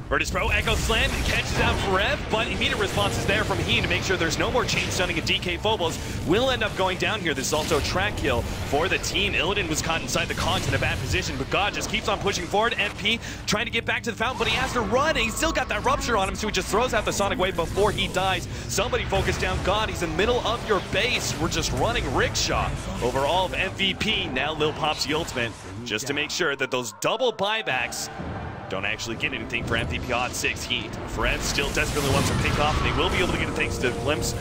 [SPEAKER 2] Virtus.Pro, Echo Slam, catches out Forev, but immediate response is there from Heen to make sure there's no more chain stunning, and DK Phobos will end up going down here. This is also a track kill for the team. Illidan was caught inside the cogs in a bad position, but God just keeps on pushing forward. MP trying to get back to the fountain, but he has to run, and he's still got that rupture on him, so he just throws out the Sonic Wave before he dies. Somebody focus down God, he's in the middle of your base. We're just running Rickshaw over all of MVP. Now Lil pops the ultimate, just to make sure that those double buybacks don't actually get anything for MVP Hot 6 Heat. Forev still desperately wants to pick off, and they will be able to get it thanks to Glimpse.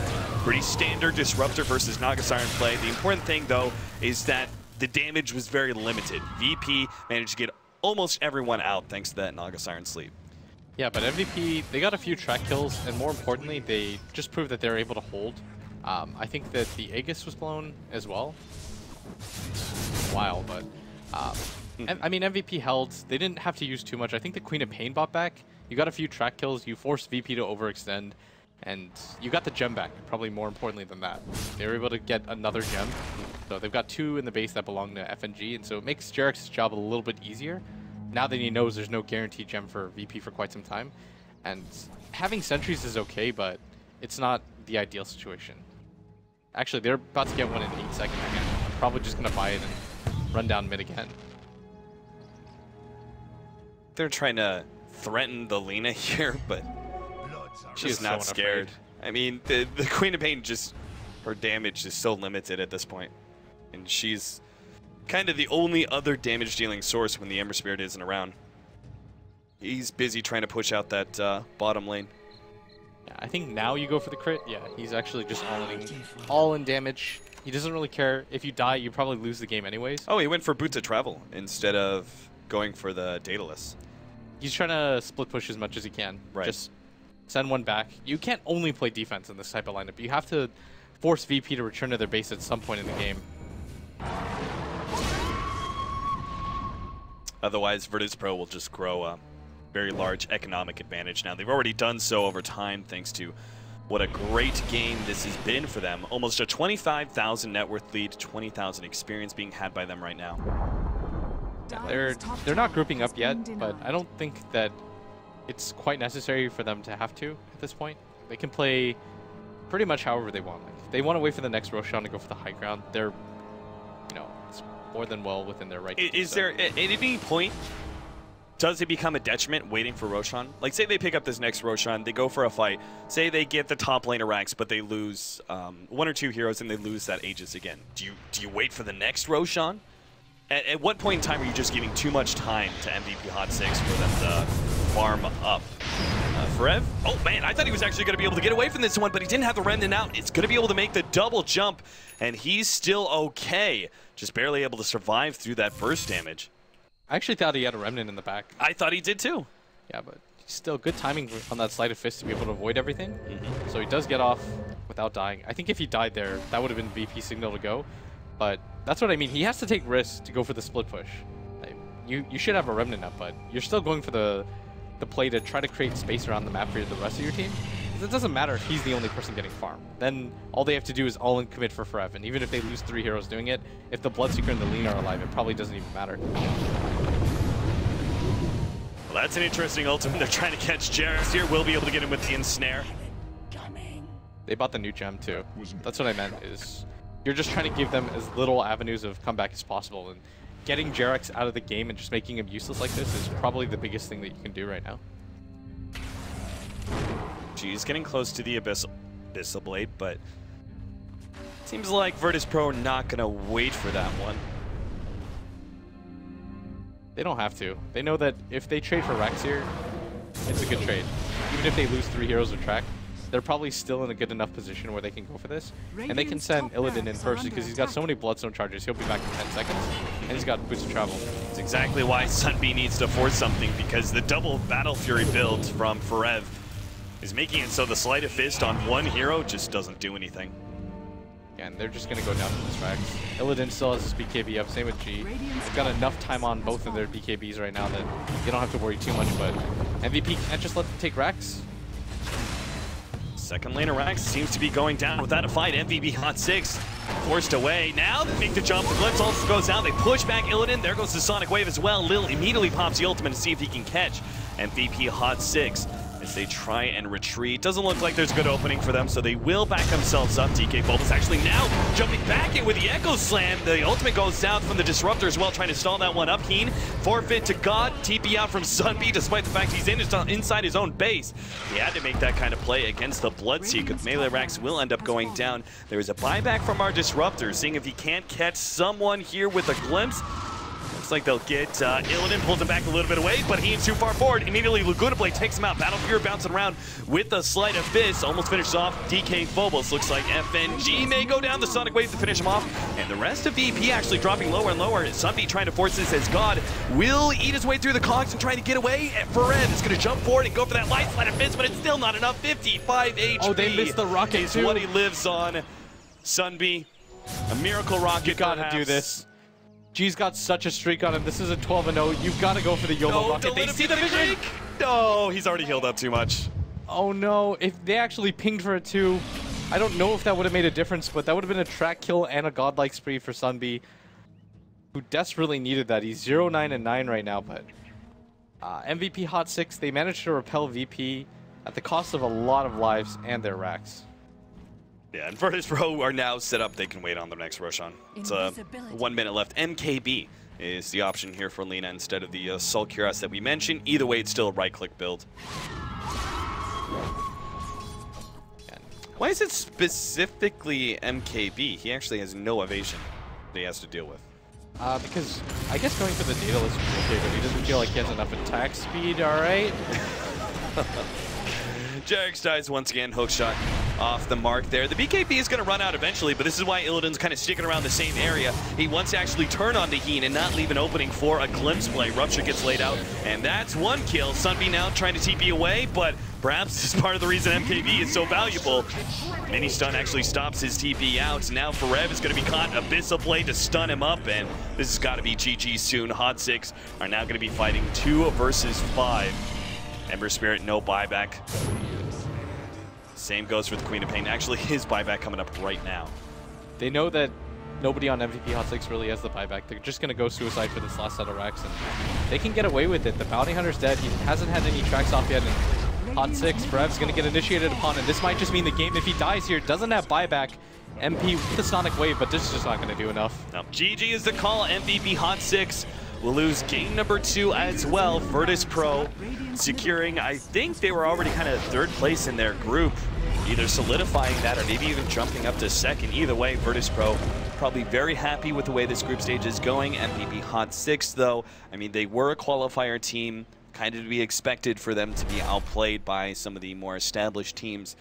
[SPEAKER 2] Pretty standard Disruptor versus Naga Siren play. The important thing, though, is that the damage was very limited. VP managed to get almost everyone out thanks to that Naga Siren sleep.
[SPEAKER 1] Yeah, but MVP, they got a few track kills, and more importantly, they just proved that they're able to hold. I think that the Aegis was blown as well. A while, but... I mean, MVP held. They didn't have to use too much. I think the Queen of Pain bought back. You got a few track kills. You forced VP to overextend. And you got the gem back, probably more importantly than that. They were able to get another gem. So they've got 2 in the base that belong to FNG. And so it makes Jarex's job a little bit easier. Now that he knows there's no guaranteed gem for VP for quite some time. And having sentries is okay, but it's not the ideal situation. Actually, they're about to get one in 8 seconds again. I'm probably just going to buy it and run down mid again.
[SPEAKER 2] They're trying to threaten the Lina here, but she's not scared. I mean, the Queen of Pain just, her damage is so limited at this point. And she's kind of the only other damage-dealing source when the Ember Spirit isn't around. He's busy trying to push out that bottom lane.
[SPEAKER 1] Yeah, I think now you go for the crit. Yeah, he's actually just all in damage. He doesn't really care. If you die, you probably lose the game anyways.
[SPEAKER 2] Oh, he went for Boots of Travel instead of going for the Daedalus.
[SPEAKER 1] He's trying to split push as much as he can.
[SPEAKER 2] Right.
[SPEAKER 1] Just send one back. You can't only play defense in this type of lineup. You have to force VP to return to their base at some point in the game.
[SPEAKER 2] Otherwise, Virtus.Pro will just grow a very large economic advantage now. They've already done so over time thanks to what a great game this has been for them. Almost a 25,000 net worth lead, 20,000 experience being had by them right now.
[SPEAKER 1] They're not grouping up yet, but I don't think that it's quite necessary for them to have to at this point. They can play pretty much however they want. Like, if they want to wait for the next Roshan to go for the high ground, they're, you know, it's more than well within their right to do
[SPEAKER 2] Is
[SPEAKER 1] so.
[SPEAKER 2] there, at any point, does it become a detriment waiting for Roshan? Like, say they pick up this next Roshan, they go for a fight. Say they get the top lane of Rax, but they lose 1 or 2 heroes and they lose that Aegis again. Do you wait for the next Roshan? At what point in time are you just giving too much time to MVP Hot 6 for them to farm up? Forev? Oh man, I thought he was actually going to be able to get away from this one, but he didn't have the Remnant out. It's going to be able to make the double jump, and he's still okay. Just barely able to survive through that burst damage.
[SPEAKER 1] I actually thought he had a Remnant in the back.
[SPEAKER 2] I thought he did too.
[SPEAKER 1] Yeah, but still good timing on that Sleight of Fist to be able to avoid everything. So he does get off without dying. I think if he died there, that would have been VP signal to go. But that's what I mean. He has to take risks to go for the split push. Like, you should have a Remnant up, but you're still going for the play to try to create space around the map for the rest of your team. It doesn't matter if he's the only person getting farmed. Then all they have to do is all in commit for Forev. And even if they lose 3 heroes doing it, if the Bloodseeker and the Lean are alive, it probably doesn't even matter.
[SPEAKER 2] Well, that's an interesting ultimate. They're trying to catch Jerax here. Will be able to get him with the ensnare.
[SPEAKER 1] They bought the new gem too. That's what I meant, is you're just trying to give them as little avenues of comeback as possible. And getting Jerax out of the game and just making him useless like this is probably the biggest thing that you can do right now.
[SPEAKER 2] He's getting close to the Abyssal Blade, but seems like Virtus.Pro are not going to wait for that one.
[SPEAKER 1] They don't have to. They know that if they trade for Rex here, it's a good trade. Even if they lose 3 heroes of track, they're probably still in a good enough position where they can go for this. And they can send Illidan in first because he's got so many Bloodstone charges, he'll be back in 10 seconds. And he's got Boots of Travel.
[SPEAKER 2] That's exactly why Sunbi needs to force something, because the double Battle Fury build from Forev is making it so the Sleight of Fist on one hero just doesn't do anything.
[SPEAKER 1] Yeah, and they're just going to go down to this Rax. Illidan still has his BKB up, same with G. They've got enough time on both of their BKBs right now that you don't have to worry too much, but MVP can't just let them take Rax.
[SPEAKER 2] Second lane of Rax seems to be going down without a fight. MVP Hot 6 forced away. Now they make the jump. The Glimpse also goes down. They push back Illidan. There goes the Sonic Wave as well. Lil immediately pops the ultimate to see if he can catch MVP Hot 6. As they try and retreat. Doesn't look like there's a good opening for them, so they will back themselves up. DK Bulbous actually now jumping back in with the Echo Slam. The ultimate goes down from the Disruptor as well, trying to stall that one up. Heen, forfeit to God, TP out from Sunbi, despite the fact he's inside his own base. He had to make that kind of play against the Bloodseeker. Melee Rax will end up going down. There is a buyback from our Disruptor, seeing if he can't catch someone here with a glimpse. Looks like they'll get Illidan, pulls him back a little bit away, but he ain't too far forward. Immediately, Laguna Blade takes him out. Battle Fury bouncing around with the Sleight of Fist. Almost finishes off DK Phobos. Looks like FNG may go down the Sonic Wave to finish him off. And the rest of VP actually dropping lower and lower. Sunbi trying to force this as God will eat his way through the cogs and try to get away. Forev is going to jump forward and go for that light Sleight of Fist, but it's still not enough. 55 HP.
[SPEAKER 1] Oh, they missed the rocket
[SPEAKER 2] is
[SPEAKER 1] too.
[SPEAKER 2] what he lives on. Sunbi, a miracle rocket.
[SPEAKER 1] You gotta do this. G's got such a streak on him. This is a 12-0. You've got to go for the YOLO rocket. They see the vision.
[SPEAKER 2] No, he's already healed up too much.
[SPEAKER 1] Oh no, if they actually pinged for it too, I don't know if that would have made a difference, but that would have been a track kill and a godlike spree for Sunbi, who desperately needed that. He's 0-9-9 right now, but MVP Hot 6, they managed to repel VP at the cost of a lot of lives and their racks.
[SPEAKER 2] Yeah, and Virtus.Pro are now set up. They can wait on the next Roshan. It's 1 minute left. MKB is the option here for Lina instead of the Sol Cuirass that we mentioned. Either way, it's still a right-click build. Why is it specifically MKB? He actually has no evasion. he has to deal with?
[SPEAKER 1] Because I guess going for the Daedalus is okay, but he doesn't feel like he has enough attack speed, alright?
[SPEAKER 2] Jarex dies once again, hook shot off the mark there. The BKB is going to run out eventually, but this is why Illidan's kind of sticking around the same area. He wants to actually turn on the Heen and not leave an opening for a glimpse play. Rupture gets laid out, and that's one kill. Sunbeam now trying to TP away, but perhaps this is part of the reason MKB is so valuable. Mini stun actually stops his TP out. Now Farev is going to be caught. Abyssal play to stun him up, and this has got to be GG soon. Hot 6 are now going to be fighting 2 versus 5. Ember Spirit, no buyback. Same goes for the Queen of Pain. Actually, his buyback coming up right now.
[SPEAKER 1] They know that nobody on MVP Hot 6 really has the buyback. They're just going to go suicide for this last set of racks, and they can get away with it. The Bounty Hunter's dead. He hasn't had any tracks off yet, and Hot 6, Farev's going to get initiated upon, and this might just mean the game, if he dies here, doesn't have buyback. MP with the Sonic Wave, but this is just not going to do enough.
[SPEAKER 2] No, GG is the call. MVP Hot 6 will lose game number 2 as well. Virtus.Pro securing, I think they were already kind of 3rd place in their group, either solidifying that or maybe even jumping up to 2nd. Either way, Virtus.Pro probably very happy with the way this group stage is going. MVP Hot 6 though, I mean, they were a qualifier team, kind of to be expected for them to be outplayed by some of the more established teams.